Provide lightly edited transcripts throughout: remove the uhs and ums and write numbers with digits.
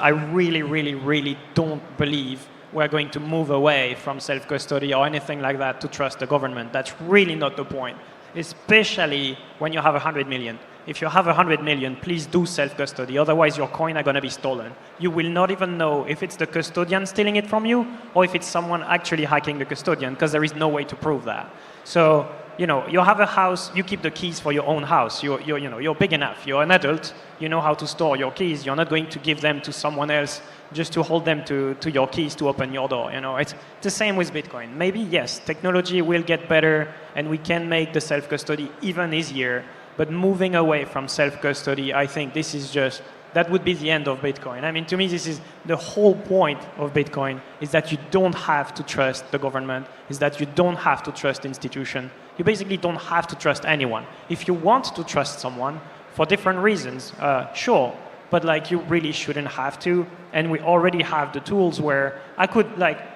I really, really, really don't believe we're going to move away from self-custody or anything like that to trust the government. That's really not the point, especially when you have 100 million. If you have 100 million, please do self-custody. Otherwise, your coin are going to be stolen. You will not even know if it's the custodian stealing it from you or if it's someone actually hacking the custodian, because there is no way to prove that. So, you have a house, you keep the keys for your own house. You're big enough. You're an adult. You know how to store your keys. You're not going to give them to someone else just to hold them to your keys to open your door. It's the same with Bitcoin. Maybe, yes, technology will get better and we can make the self-custody even easier. But moving away from self-custody, I think this is that would be the end of Bitcoin. I mean, to me, this is the whole point of Bitcoin, is that you don't have to trust the government, is that you don't have to trust institutions. You basically don't have to trust anyone. If you want to trust someone for different reasons, sure, but you really shouldn't have to. And we already have the tools where I could,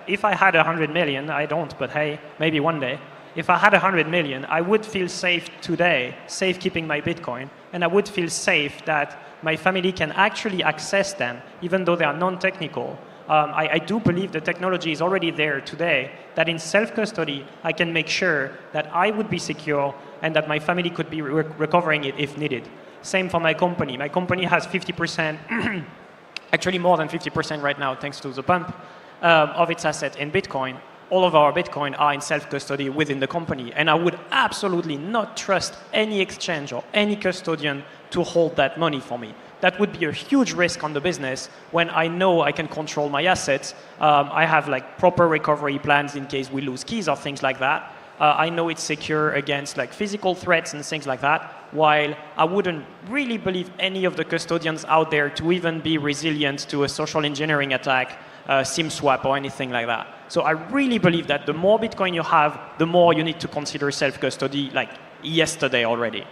if I had 100 million, I don't, but hey, maybe one day, if I had 100 million, I would feel safe today, safe keeping my Bitcoin, and I would feel safe that my family can actually access them, even though they are non-technical. I do believe the technology is already there today, that in self-custody, I can make sure that I would be secure and that my family could be recovering it if needed. Same for my company. My company has 50%, actually more than 50% right now, thanks to the pump, of its asset in Bitcoin. All of our Bitcoin are in self-custody within the company. And I would absolutely not trust any exchange or any custodian to hold that money for me. That would be a huge risk on the business when I know I can control my assets. I have proper recovery plans in case we lose keys or things like that. I know it's secure against physical threats and things like that, while I wouldn't really believe any of the custodians out there to even be resilient to a social engineering attack, SIM swap or anything like that. So I really believe that the more Bitcoin you have, the more you need to consider self-custody yesterday already.